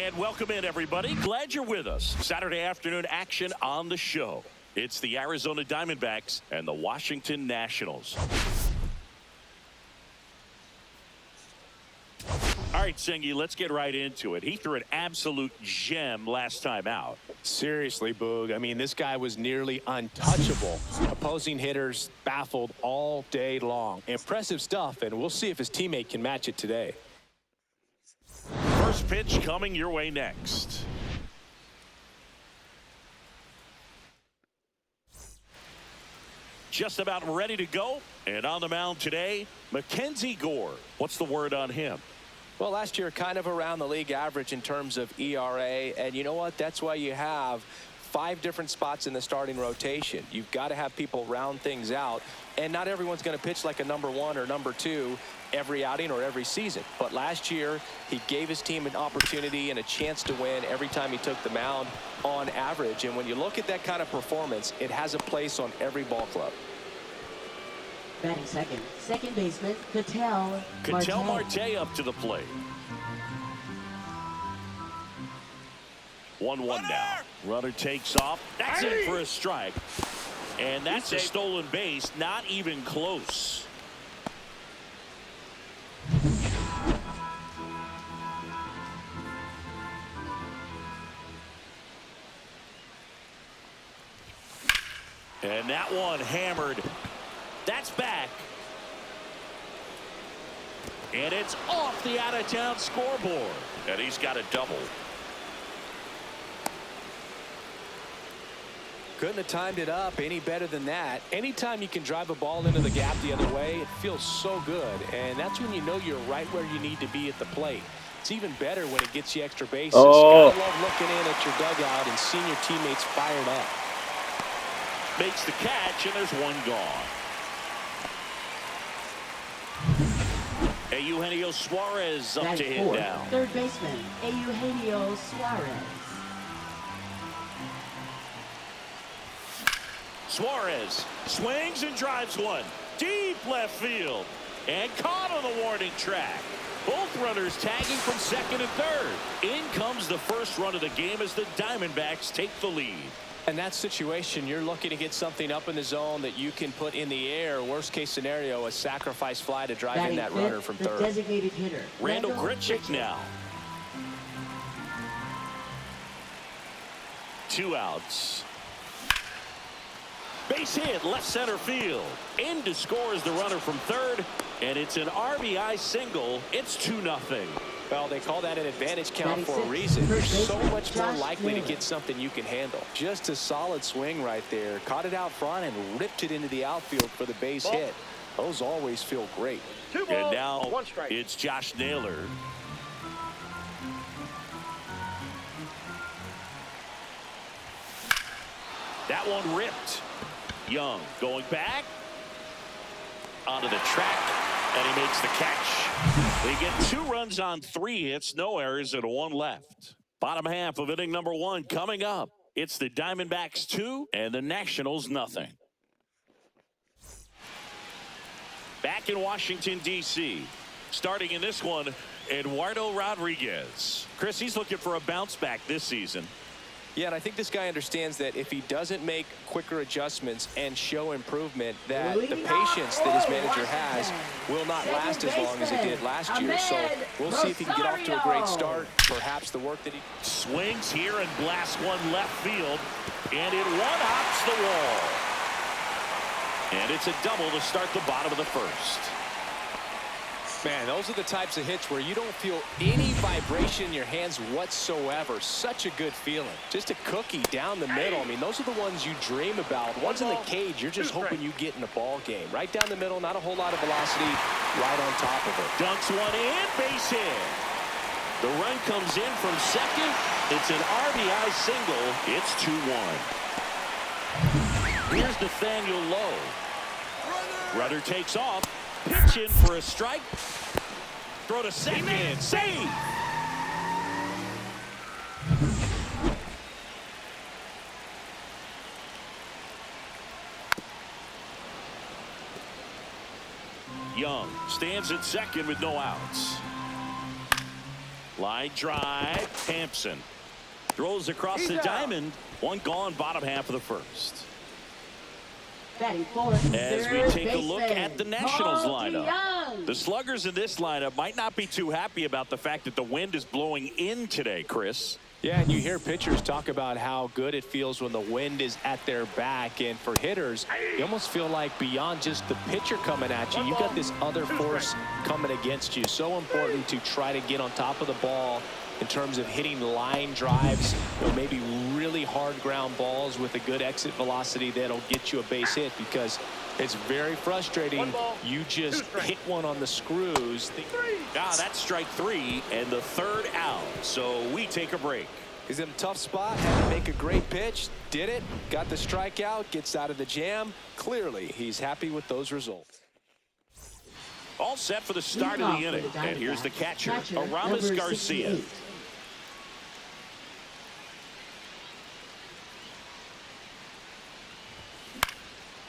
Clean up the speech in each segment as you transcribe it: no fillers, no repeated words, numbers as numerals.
And welcome in, everybody. Glad you're with us. Saturday afternoon action on the show. It's the Arizona Diamondbacks and the Washington Nationals. All right, Sengi, let's get right into it. He threw an absolute gem last time out. Seriously, Boog. I mean, this guy was nearly untouchable. Opposing hitters baffled all day long. Impressive stuff, and we'll see if his teammate can match it today. First pitch coming your way next. Just about ready to go. And on the mound today, Mackenzie Gore. What's the word on him? Well, last year, kind of around the league average in terms of ERA. And you know what? That's why you have 5 different spots in the starting rotation. You've got to have people round things out. And not everyone's going to pitch like a number 1 or number 2 every outing or every season. But last year, he gave his team an opportunity and a chance to win every time he took the mound on average. And when you look at that kind of performance, it has a place on every ball club. Batting second, second baseman, Ketel Marte up to the plate. 1-1 now. Runner takes off. That's in for a strike. And that's a stolen base. Not even close. And that one hammered. That's back. And it's off the out-of-town scoreboard. And he's got a double. Couldn't have timed it up any better than that. Anytime you can drive a ball into the gap the other way, it feels so good. And that's when you know you're right where you need to be at the plate. It's even better when it gets you extra bases. Gotta love looking in at your dugout and seeing your teammates fired up. Makes the catch, and there's one gone. Eugenio Suarez up to hit down. Third baseman, Eugenio Suarez. Suarez swings and drives one. Deep left field. And caught on the warning track. Both runners tagging from second and third. In comes the first run of the game as the Diamondbacks take the lead. In that situation, you're looking to get something up in the zone that you can put in the air. Worst case scenario, a sacrifice fly to drive in that runner from third. Designated hitter, Randall Grichuk now. 2 outs. Base hit, left center field. In to score is the runner from third, and it's an RBI single. It's 2-0. Well, they call that an advantage count for a reason. You're so much more likely to get something you can handle. Just a solid swing right there. Caught it out front and ripped it into the outfield for the base hit. Those always feel great. And now it's Josh Naylor. That one ripped. Young going back onto the track, and he makes the catch. They get 2 runs on 3 hits, no errors, and 1 left. Bottom half of inning number 1 coming up. It's the Diamondbacks 2 and the Nationals nothing. Back in Washington, D.C. Starting in this one, Eduardo Rodriguez. Chris, he's looking for a bounce back this season. Yeah, and I think this guy understands that if he doesn't make quicker adjustments and show improvement, that the patience that his manager has will not last as long as it did last year. So we'll see if he can get off to a great start. Perhaps the work that he swings here and blasts one left field, and it one-hops the wall. And it's a double to start the bottom of the first. Man, those are the types of hits where you don't feel any vibration in your hands whatsoever. Such a good feeling. Just a cookie down the middle. I mean, those are the ones you dream about. Ones in the cage, you're just hoping you get in a ball game. Right down the middle, not a whole lot of velocity, right on top of it. Dunks one in, base hit. The run comes in from second. It's an RBI single. It's 2-1. Here's Nathaniel Lowe. Runner takes off. Pitch in for a strike. Throw to second. Save. Young stands at second with no outs. Line drive. Hampson throws across the diamond. One gone, bottom half of the first. Batting fourth, As we third take a look baseman, at the Nationals Paul lineup, DeYoung. the sluggers in this lineup might not be too happy about the fact that the wind is blowing in today, Chris. Yeah, and you hear pitchers talk about how good it feels when the wind is at their back. And for hitters, you almost feel like beyond just the pitcher coming at you, you've got this other force coming against you. So important to try to get on top of the ball in terms of hitting line drives, maybe really hard ground balls with a good exit velocity that'll get you a base hit, because it's very frustrating. You just hit one on the screws. That's strike 3 and the third out. So we take a break. He's in a tough spot, had to make a great pitch, did it, got the strikeout, gets out of the jam. Clearly, he's happy with those results. All set for the start of the inning. And here's the catcher, Aramis Garcia. 68.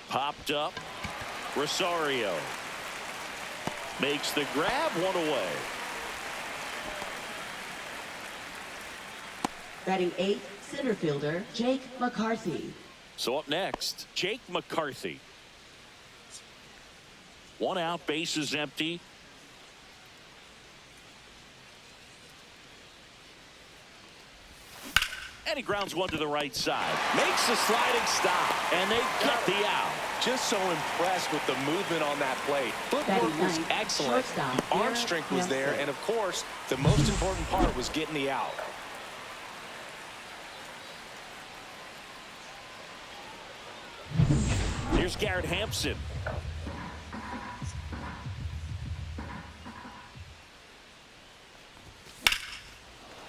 Popped up. Rosario makes the grab, one away. Batting eighth, center fielder Jake McCarthy. So up next, Jake McCarthy. One out, bases empty. And he grounds one to the right side. Makes a sliding stop, and they get the out. Just so impressed with the movement on that plate. Footwork was excellent. The arm strength was there, and of course, the most important part was getting the out. Here's Garrett Hampson.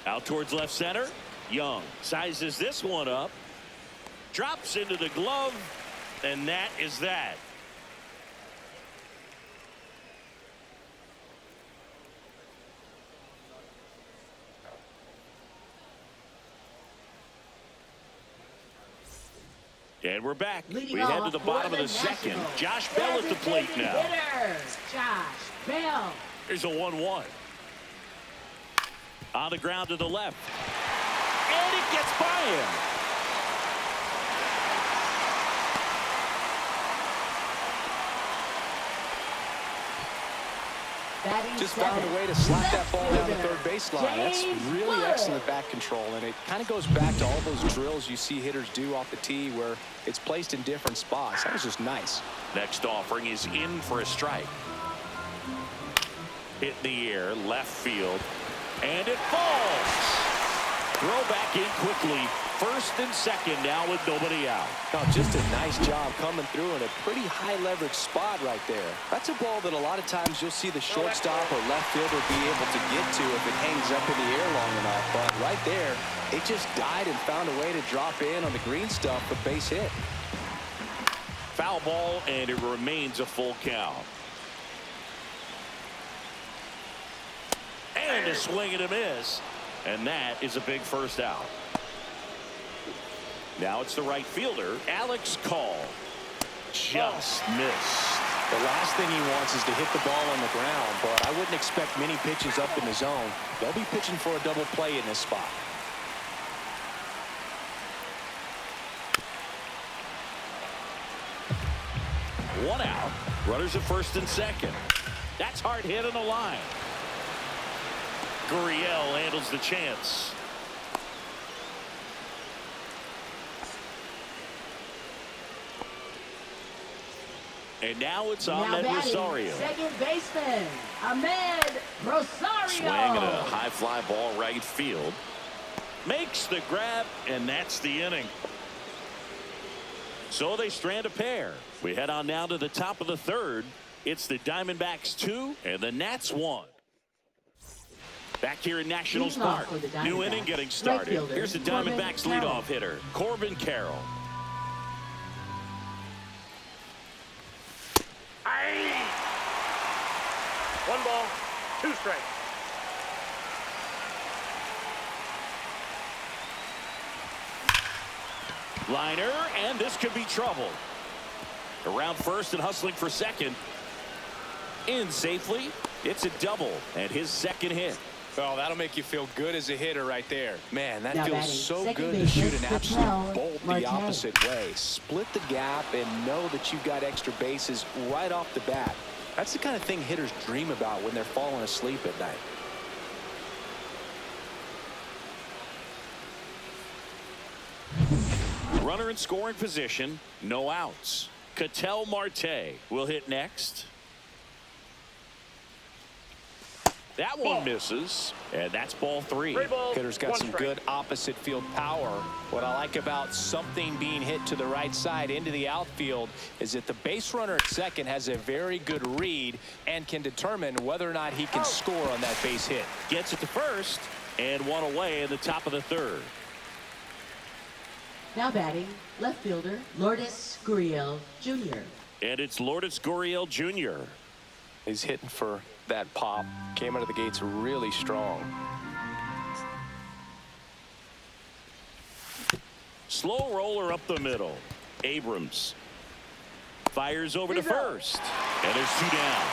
Out towards left center. Young sizes this one up. Drops into the glove. And that is that. And we're back. Leading we head to off the bottom of the second. Nationals. Josh Bell at the plate now. Hitter, Josh Bell. Here's a 1-1. On the ground to the left. And it gets by him. Just found a way to slap that ball down the third baseline. That's really excellent bat control, and it kind of goes back to all those drills you see hitters do off the tee where it's placed in different spots. That was just nice. Next offering is in for a strike. Hit in the air, left field, and it falls. Throw back in quickly. First and second now with nobody out. Now, just a nice job coming through in a pretty high leverage spot right there. That's a ball that a lot of times you'll see the shortstop or left fielder be able to get to if it hangs up in the air long enough. But right there, it just died and found a way to drop in on the green stuff for base hit. Foul ball, and it remains a full count. And a swing and a miss. And that is a big first out. Now it's the right fielder, Alex Call. Just missed. The last thing he wants is to hit the ball on the ground, but I wouldn't expect many pitches up in the zone. They'll be pitching for a double play in this spot. One out. Runners at first and second. That's hard hit on the line. Gurriel handles the chance. And now it's Ahmed Rosario. Second baseman, Ahmed Rosario. Swinging a high fly ball right field. Makes the grab, and that's the inning. So they strand a pair. We head on now to the top of the third. It's the Diamondbacks 2 and the Nats 1. Back here in Nationals Park. New inning getting started. Here's the Diamondbacks leadoff hitter, Corbin Carroll. One ball, two strikes. Liner, and this could be trouble. Around first and hustling for second. In safely. It's a double and his second hit. Well, that'll make you feel good as a hitter right there. Man, that Now feels batting, so second good to baseman, shoot an absolute Patel bolt Marte. the opposite way. Split the gap and know that you've got extra bases right off the bat. That's the kind of thing hitters dream about when they're falling asleep at night. Runner in scoring position, no outs. Ketel Marte will hit next. That one misses, and that's ball 3. Hitter's got some good opposite field power. What I like about something being hit to the right side into the outfield is that the base runner at second has a very good read and can determine whether or not he can score on that base hit. Gets it to first, and one away in the top of the 3rd. Now batting, left fielder, Lourdes Gurriel Jr. And it's Lourdes Gurriel Jr. He's hitting for that pop. Came out of the gates really strong. Slow roller up the middle. Abrams fires over to first, and there's 2 down.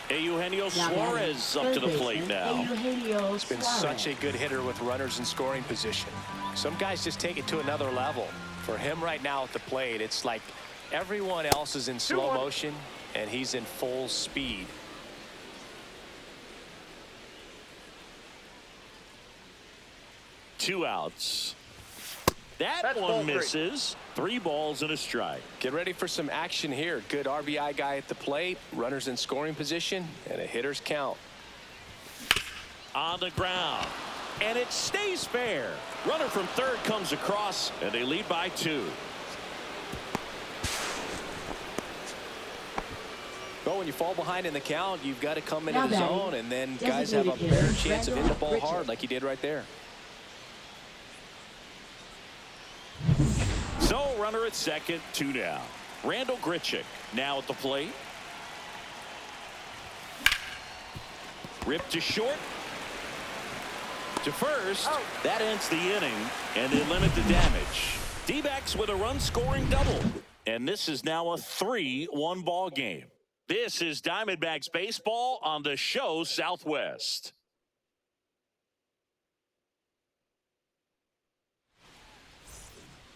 Eugenio Suarez up to the plate now. He's been such a good hitter with runners in scoring position. Some guys just take it to another level. For him right now at the plate, it's like everyone else is in slow motion and he's in full speed. Two outs. That's one misses. 3 balls and a strike. Get ready for some action here. Good RBI guy at the plate, runners in scoring position, and a hitter's count. On the ground, and it stays fair. Runner from third comes across, and they lead by 2. Well, when you fall behind in the count, you've got to come into the zone, and then guys have a better chance of hitting the ball hard like he did right there. So runner at second, 2 down. Randall Grichuk now at the plate. Ripped to short. To first. That ends the inning, and they limit the damage. Dbacks with a run-scoring double. And this is now a 3-1 ball game. This is Diamondbacks baseball on the show Southwest.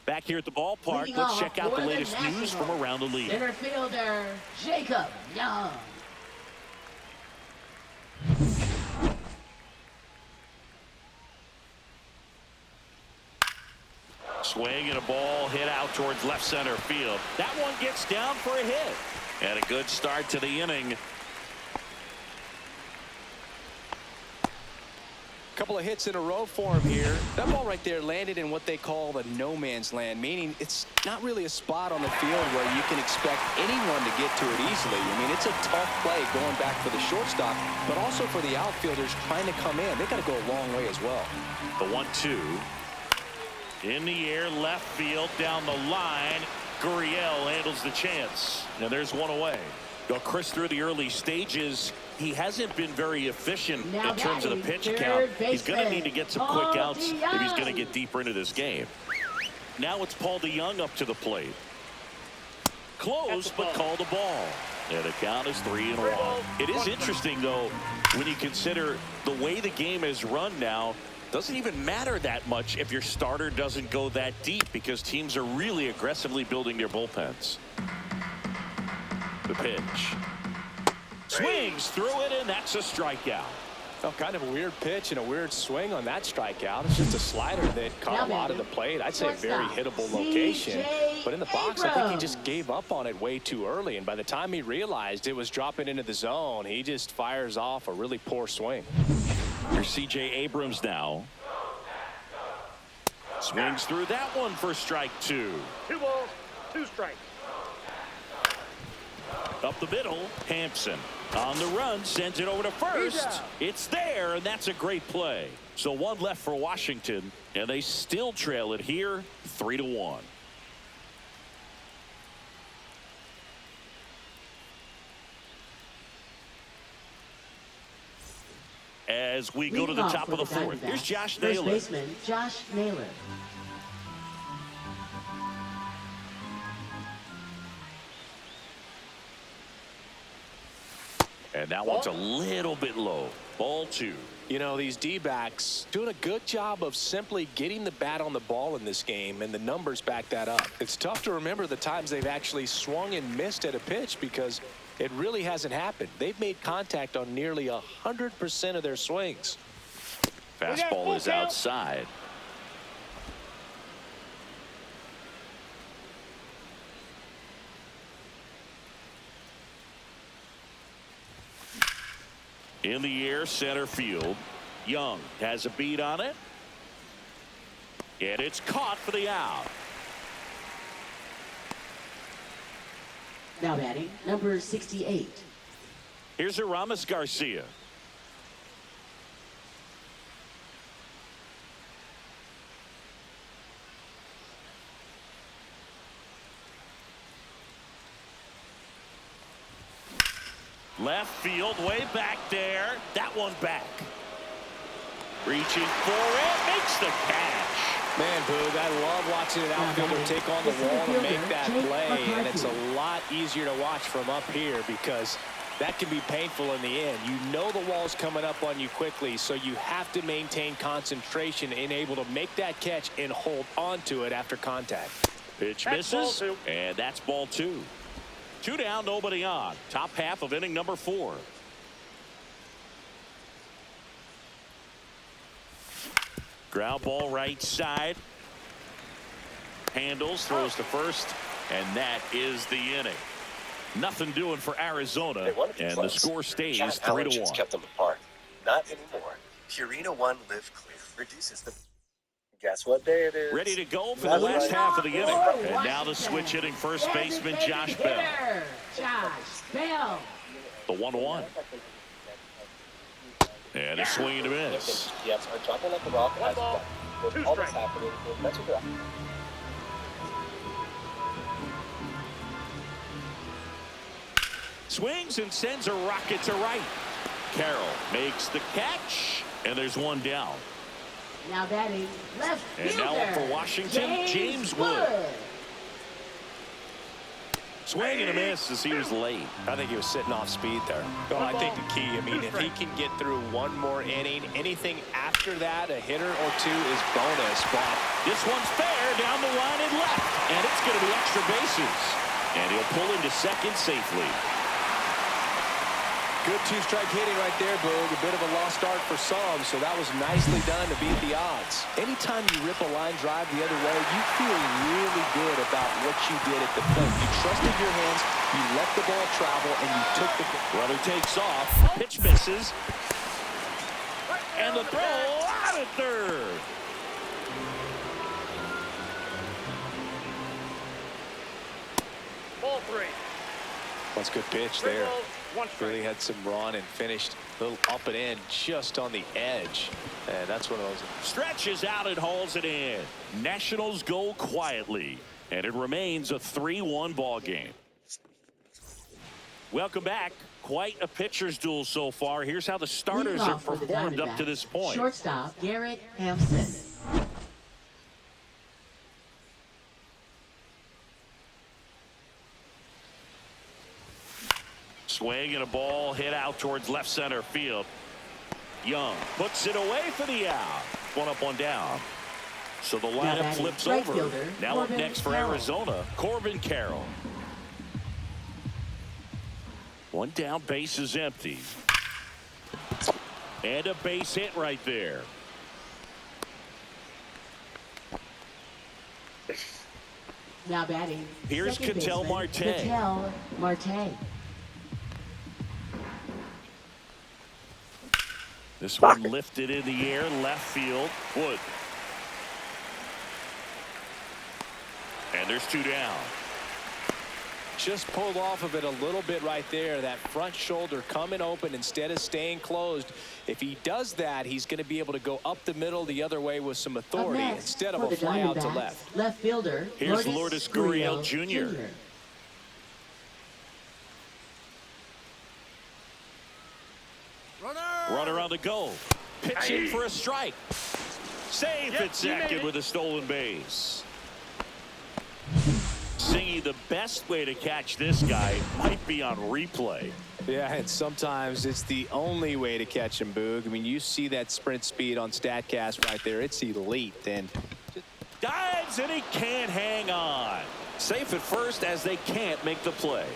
Back here at the ballpark, let's check out the latest news from around the league. Center fielder Jacob Young. Swing and a ball hit out towards left center field. That one gets down for a hit. And a good start to the inning. Couple of hits in a row for him here. That ball right there landed in what they call the no man's land, meaning it's not really a spot on the field where you can expect anyone to get to it easily. I mean, it's a tough play going back for the shortstop, but also for the outfielders trying to come in. They got to go a long way as well. The 1-2 in the air, left field, down the line. Gurriel handles the chance, and there's one away. Chris, through the early stages, he hasn't been very efficient in terms of the pitch count. He's going to need to get some quick outs if he's going to get deeper into this game. Now it's Paul DeYoung up to the plate. Close, but called a ball. And the count is 3-1. It is interesting, though, when you consider the way the game is run now. Doesn't even matter that much if your starter doesn't go that deep, because teams are really aggressively building their bullpens. The pitch. Swings through it, and that's a strikeout. Well, kind of a weird pitch and a weird swing on that strikeout. It's just a slider that caught a lot of the plate. I'd say a very hittable location. But in the box, I think he just gave up on it way too early. And by the time he realized it was dropping into the zone, he just fires off a really poor swing. Here's C.J. Abrams now. Swings through that one for strike 2. 2 balls, 2 strikes. Up the middle, Hampson on the run, sends it over to first. It's there, and that's a great play. So 1 left for Washington, and they still trail it here, 3-1. As we go to the top of the 4th, here's Josh Naylor. First baseman Josh Naylor. And that one's a little bit low. Ball 2. You know, these D-backs doing a good job of simply getting the bat on the ball in this game, and the numbers back that up. It's tough to remember the times they've actually swung and missed at a pitch because it really hasn't happened. They've made contact on nearly 100% of their swings. Fastball is outside. In the air, center field. Young has a beat on it. And it's caught for the out. Now batting, number 68. Here's Aramis Garcia. Left field, way back there. That one back. Reaching for it, makes the catch. Man, Boog, I love watching an outfielder take on the wall and make that play, and it's a lot easier to watch from up here because that can be painful in the end. You know the wall's coming up on you quickly, so you have to maintain concentration and able to make that catch and hold on to it after contact. Pitch misses, and that's ball 2. 2 down, nobody on. Top half of inning number 4. Ground ball right side. Handles, throws to first, and that is the inning. Nothing doing for Arizona, and the score stays 3-1. Kept them apart. Not anymore. Purina One Live Clear reduces the. Guess what day it is? Ready to go for the last half of the inning. And now the switch hitting first baseman Josh Bell. Josh Bell. The 1-1. And a swing and a miss. Yes, I'm dropping like a rock. One ball, 2 all this strikes. happening. That's what they're. Swings and sends a rocket to right. Carroll makes the catch, and there's one down. Now batting, left And fielder. now up for Washington, James Wood. Swing and a miss as he was late. I think he was sitting off speed there. Well, I think the key, I mean, if he can get through one more inning, anything after that, a hitter or two is bonus. But This one's fair down the line and left, and it's going to be extra bases. And he'll pull into second safely. good 2-strike hitting right there, Boog. A bit of a lost start for some, so that was nicely done to beat the odds. Anytime you rip a line drive the other way, you feel really good about what you did at the plate. You trusted your hands, you let the ball travel, and you took the... Runner takes off, pitch misses, and the throw out at third. Ball 3. That's a good pitch there. One strike. Really had some run and finished a little up and in just on the edge. And that's one of those. Stretches out and hauls it in. Nationals go quietly, and it remains a 3-1 ball game. Welcome back. Quite a pitcher's duel so far. Here's how the starters have performed up to this point. Shortstop Garrett Hampson. Swing and a ball hit out towards left center field. Young puts it away for the out. One up, one down. So the lineup flips right over. fielder, Now Corbin up next for Carroll. Arizona, Corbin Carroll. One down, base is empty. And a base hit right there. Now batting. Here's second Ketel baseman, Marte. Ketel Marte. This one lifted in the air, left field. Wood. And there's two down. Just pulled off of it a little bit right there. That front shoulder coming open instead of staying closed. If he does that, he's going to be able to go up the middle the other way with some Up authority next, instead of for a the fly out to Diamondbacks, left. Left fielder. Here's Lourdes Gurriel Jr. Runner on the go. Pitching for a strike. Safe at second with a stolen base. Singy, the best way to catch this guy might be on replay. Yeah, and sometimes it's the only way to catch him, Boog. I mean, you see that sprint speed on StatCast right there. It's elite. And dives, and he can't hang on. Safe at first as they can't make the play.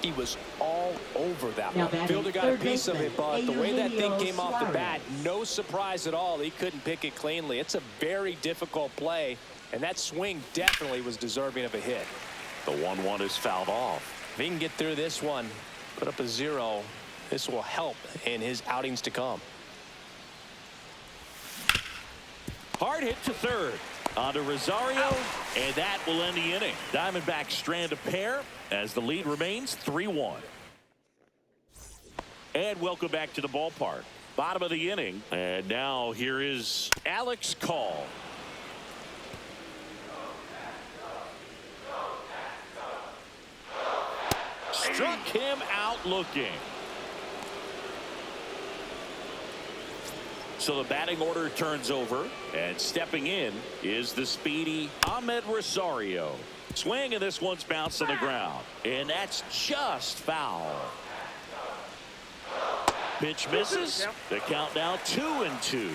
he was all over that Now one. batting Fielder got a third piece of it, but the way that thing Eugenio came off the bat, Suarez. no surprise at all. He couldn't pick it cleanly. It's a very difficult play, and that swing definitely was deserving of a hit. The 1-1 is fouled off. If he can get through this one, put up a 0, this will help in his outings to come. Hard hit to third. On to Rosario, and that will end the inning. Diamondbacks strand a pair as the lead remains 3-1. And welcome back to the ballpark. Bottom of the inning, and now here is Alex Call. Struck him out looking. So the batting order turns over, and stepping in is the speedy Ahmed Rosario. Swing, and this one's bounced on the ground, and that's just foul. Pitch misses. The count now 2-2.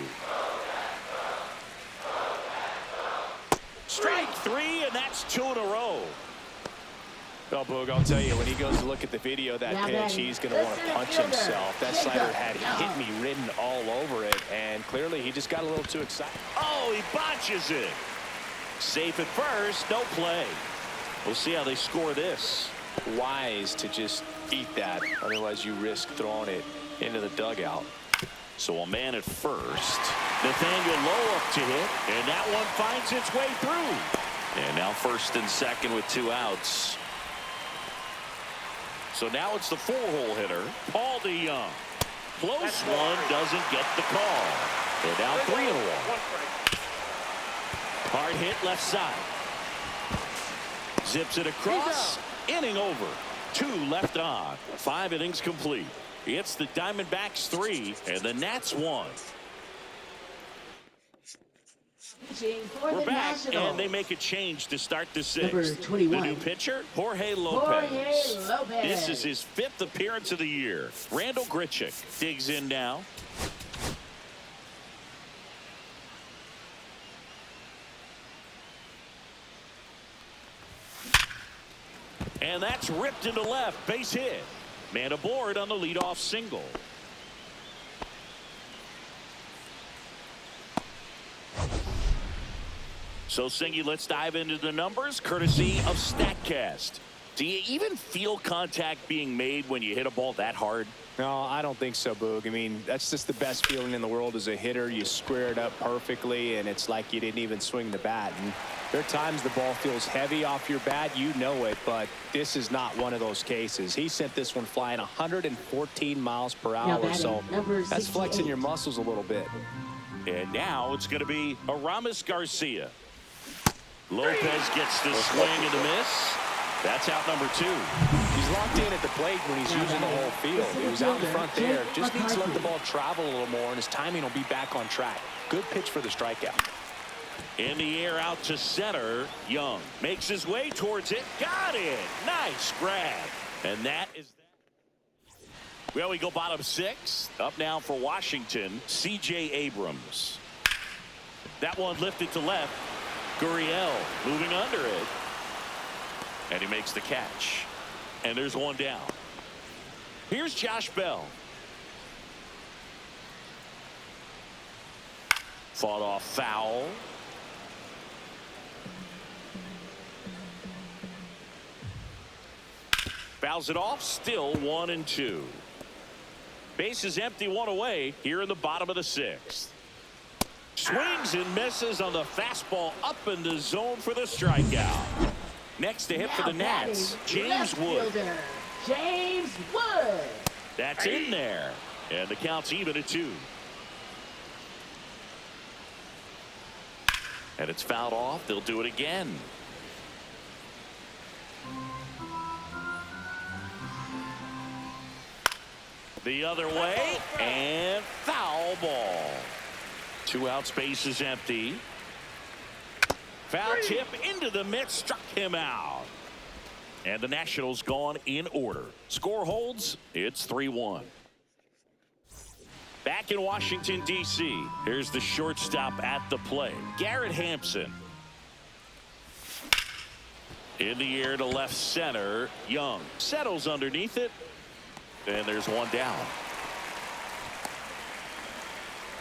Strike 3, and that's 2 in a row. Well, Boog, I'll tell you, when he goes to look at the video of that Now pitch, then, he's going to want to punch fielder, himself. That Jacob slider had Young. hit me written all over it, and clearly he just got a little too excited. Oh, he botches it. Safe at first, no play. We'll see how they score this. Wise to just eat that, otherwise you risk throwing it into the dugout. So a man at first. Nathaniel Lowe up to hit, and that one finds its way through. And now first and second with 2 outs. So now it's the 4-hole hitter, Paul DeYoung. Close one, doesn't get the call. And now 3-1. Hard hit left side. Zips it across. Inning over. 2 left on. 5 innings complete. It's the Diamondbacks 3 and the Nats 1. For We're the back, Nationals. and they make a change to start the 6th. Number 21. The new pitcher, Jorge Lopez. Jorge Lopez. This is his 5th appearance of the year. Randall Grichuk digs in now. And that's ripped into left. Base hit. Man aboard on the leadoff single. So, Singy, let's dive into the numbers, courtesy of StatCast. Do you even feel contact being made when you hit a ball that hard? No, I don't think so, Boog. I mean, that's just the best feeling in the world as a hitter. You square it up perfectly, and it's like you didn't even swing the bat. And there are times the ball feels heavy off your bat. You know it, but this is not one of those cases. He sent this one flying 114 miles per hour, batting, so number that's flexing 68. your muscles a little bit. And now it's going to be Aramis Garcia. Lopez gets the swing and the miss. That's out number 2. He's locked in at the plate when he's using the whole field. He was out in front there. Just needs to let the ball travel a little more, and his timing will be back on track. Good pitch for the strikeout. In the air out to center. Young makes his way towards it. Got it. Nice grab. And that is that. Well, we go bottom 6. Up now for Washington, C.J. Abrams. That one lifted to left. Gurriel moving under it. And he makes the catch. And there's one down. Here's Josh Bell. Fought off foul. Fouls it off. Still 1-2. Base is empty, 1 away here in the bottom of the 6th. Swings and misses on the fastball up in the zone for the strikeout. Next to hit for the Nats, James Wood. Fielder, James Wood. That's in there. And the count's even at 2. And it's fouled off. They'll do it again. The other way, and foul ball. 2 outs, base is empty. Foul tip into the mitt, struck him out. And the Nationals gone in order. Score holds. It's 3-1. Back in Washington, D.C., here's the shortstop at the plate, Garrett Hampson. In the air to left center, Young settles underneath it, and there's one down.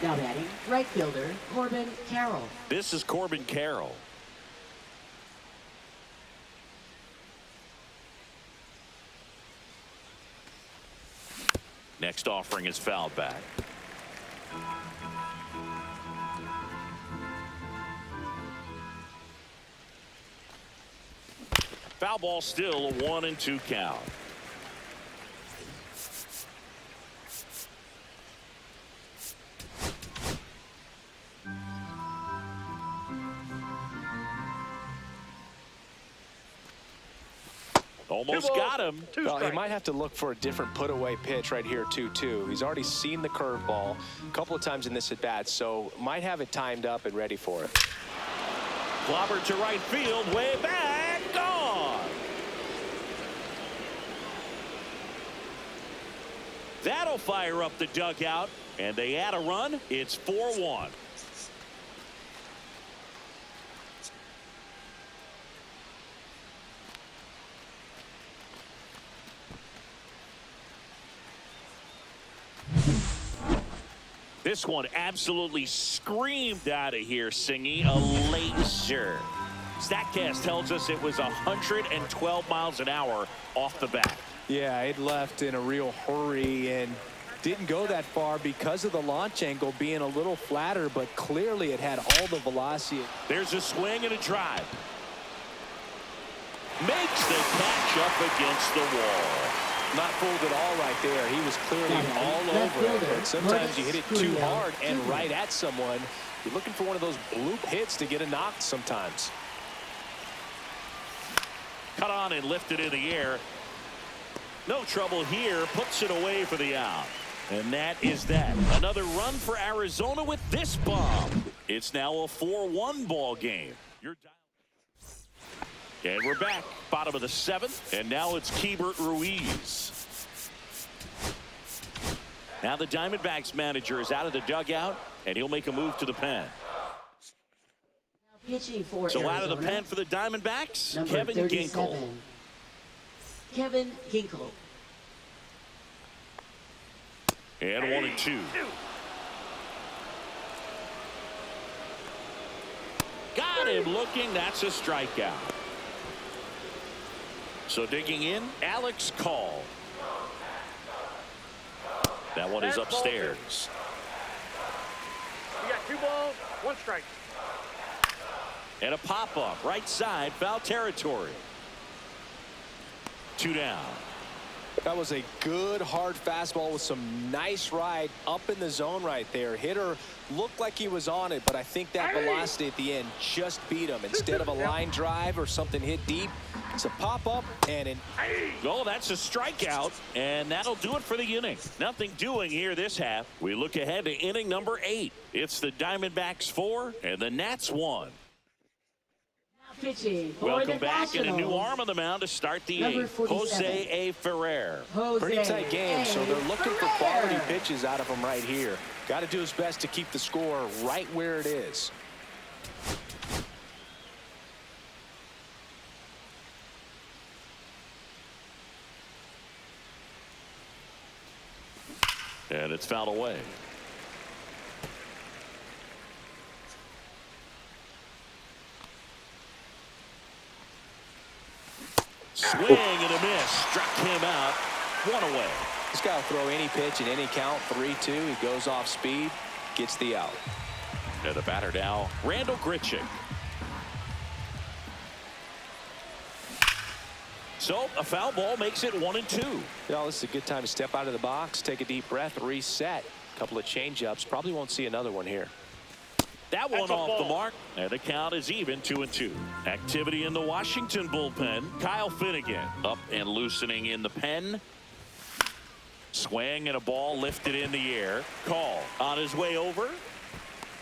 Now batting, right fielder, Corbin Carroll. This is Corbin Carroll. Next offering is fouled back. Foul ball, still a 1-2 count. Almost got him. Well, he might have to look for a different put-away pitch right here, 2-2. He's already seen the curveball a couple of times in this at-bat, so might have it timed up and ready for it. Clobbered to right field, way back, gone. That'll fire up the dugout, and they add a run. It's 4-1. This one absolutely screamed out of here, Singy. A laser. StatCast tells us it was 112 miles an hour off the bat. Yeah, it left in a real hurry and didn't go that far because of the launch angle being a little flatter, but clearly it had all the velocity. There's a swing and a drive. Makes the catch up against the wall. Not fooled at all right there. He was clearly all over it, but sometimes you hit it too hard and right at someone. You're looking for one of those bloop hits to get a knock sometimes. Cut on and lifted in the air. No trouble here. Puts it away for the out. And that is that. Another run for Arizona with this bomb. It's now a 4-1 ball game. And we're back. Bottom of the 7th. And now it's Keibert Ruiz. Now the Diamondbacks manager is out of the dugout, and he'll make a move to the pen. Pitching for So Arizona, out of the pen for the Diamondbacks, number Kevin 37. Ginkel. Kevin Ginkel. And 1-2. Got him looking. That's a strikeout. So digging in, Alex Call. That one is upstairs. You got 2 balls, 1 strike. And a pop-up, right side, foul territory. 2 down. That was a good hard fastball with some nice ride up in the zone right there. Hitter looked like he was on it, but I think that velocity at the end just beat him. Instead of a line drive or something hit deep, it's a pop-up and an... Oh, that's a strikeout, and that'll do it for the inning. Nothing doing here this half. We look ahead to inning number 8. It's the Diamondbacks 4 and the Nats 1. Pitching for Welcome the back, and a new Nationals. arm on the mound to start the Number 8th. 47. Jose A. Ferrer. Pretty tight game, so they're looking for quality Ferrer. pitches out of him right here. Got to do his best to keep the score right where it is. And it's fouled away. Swing and a miss. Struck him out. 1 away. This guy will throw any pitch in any count. 3-2. He goes off speed, gets the out. And the batter now, Randall Grichuk. So a foul ball makes it 1-2. Well, this is a good time to step out of the box, take a deep breath, reset. A couple of change-ups. Probably won't see another one here. That one That's a off the ball. mark, and the count is even, 2-2. Activity in the Washington bullpen. Kyle Finnegan up and loosening in the pen. Swing and a ball lifted in the air. Call on his way over.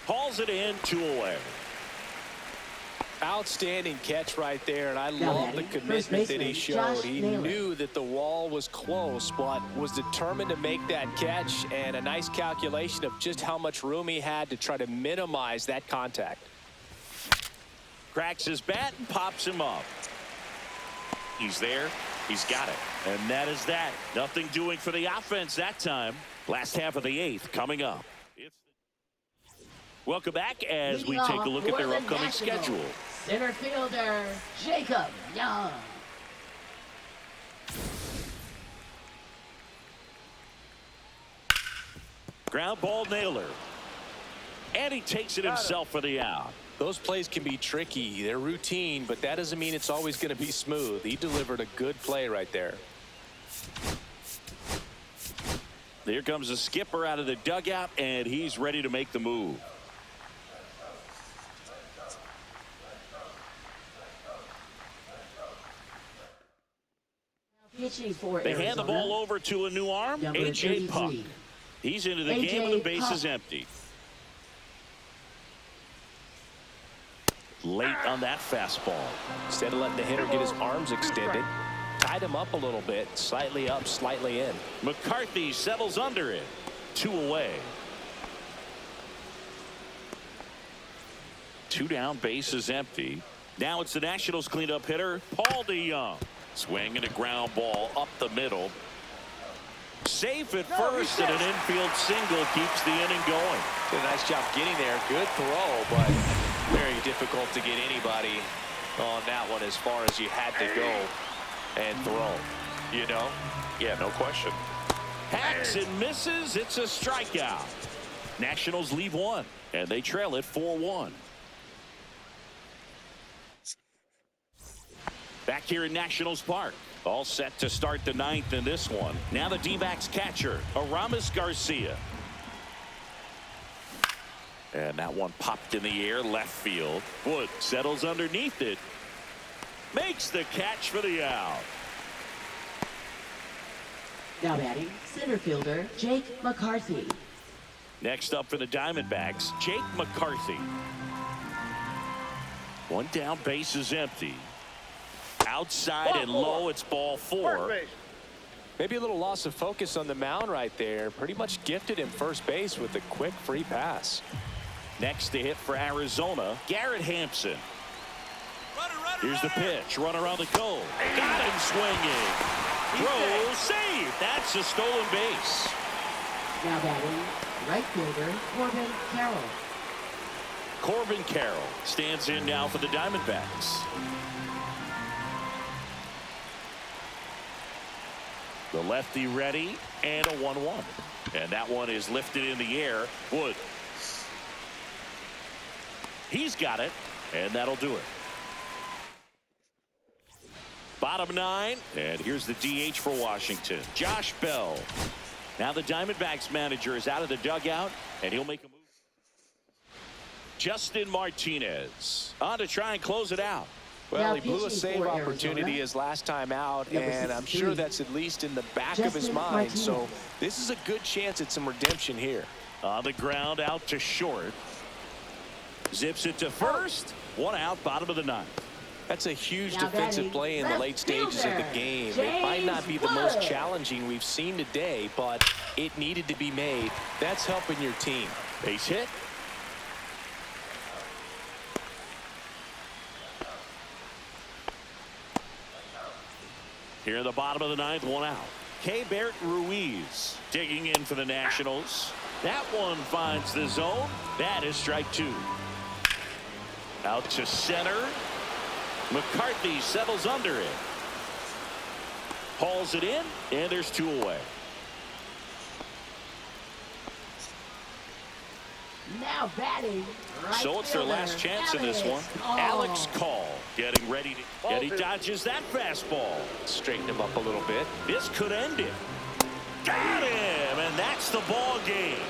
Hauls it in, 2 away. Outstanding catch right there, and I Now love the batting, commitment first that he baseman, showed. Josh He Naylor. knew that the wall was close, but was determined to make that catch, and a nice calculation of just how much room he had to try to minimize that contact. Cracks his bat and pops him up. He's there. He's got it. And that is that. Nothing doing for the offense that time. Last half of the 8th coming up. Welcome back as we take a look at their upcoming schedule. Center fielder, Jacob Young. Ground ball, Naylor. And he takes it himself for the out. Those plays can be tricky. They're routine, but that doesn't mean it's always going to be smooth. He delivered a good play right there. Here comes the skipper out of the dugout, and he's ready to make the move. Pitching for They Arizona. hand the ball over to a new arm, Number A.J. 33. Puck. He's into the A.J. game, and the base Puck. is empty. Late on that fastball. Instead of letting the hitter get his arms extended, tied him up a little bit, slightly up, slightly in. McCarthy settles under it. 2 away. 2 down, base is empty. Now it's the Nationals cleanup hitter, Paul DeYoung. Swinging a ground ball up the middle. Safe at first, and an infield single keeps the inning going. Did a nice job getting there. Good throw, but very difficult to get anybody on that one as far as you had to go and throw. You know? Yeah, no question. Hacks and misses. It's a strikeout. Nationals leave 1, and they trail it 4-1. Back here in Nationals Park. All set to start the 9th in this one. Now the D-backs catcher, Aramis Garcia. And that one popped in the air, left field. Wood settles underneath it. Makes the catch for the out. Now batting, center fielder, Jake McCarthy. Next up for the Diamondbacks, Jake McCarthy. 1 down, base is empty. Outside and low, it's ball 4. Maybe a little loss of focus on the mound right there. Pretty much gifted him first base with a quick free pass. Next to hit for Arizona, Garrett Hampson. Here's the pitch. Run around the goal. Got him swinging. Throw, save. That's a stolen base. Now batting, right fielder, Corbin Carroll. Corbin Carroll stands in now for the Diamondbacks. The lefty ready, and a 1-1. And that one is lifted in the air. Wood. He's got it, and that'll do it. Bottom 9, and here's the DH for Washington, Josh Bell. Now the Diamondbacks manager is out of the dugout, and he'll make a move. Justin Martinez on to try and close it out. Well, Now he blew a pitching save for opportunity Arizona. his last time out, Number and I'm 63. sure that's at least in the back of his Justin mind. Martinez. So this is a good chance at some redemption here. On the ground, out to short. Zips it to first. 1 out, bottom of the 9th. That's a huge Now defensive batting, play in the left late stages of the fielder, game. It might not be the most James Wood. challenging we've seen today, but it needed to be made. That's helping your team. Base hit. Here in the bottom of the 9th, 1 out. Keibert Ruiz digging in for the Nationals. That one finds the zone. That is strike 2. Out to center. McCarthy settles under it. Hauls it in, and there's 2 away. Now batting, right So it's their fielder, last chance in this one. Alex Alex Call getting ready to, and he dodges that fastball. Straighten him up a little bit. This could end it. Got him, and that's the ball game.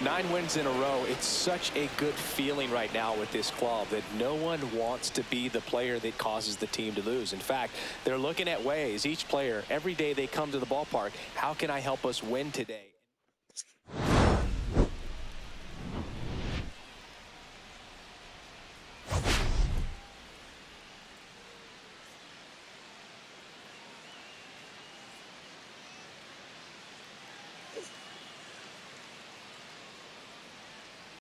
9 wins in a row. It's such a good feeling right now with this club that no one wants to be the player that causes the team to lose. In fact, they're looking at ways, each player, every day they come to the ballpark, how can I help us win today?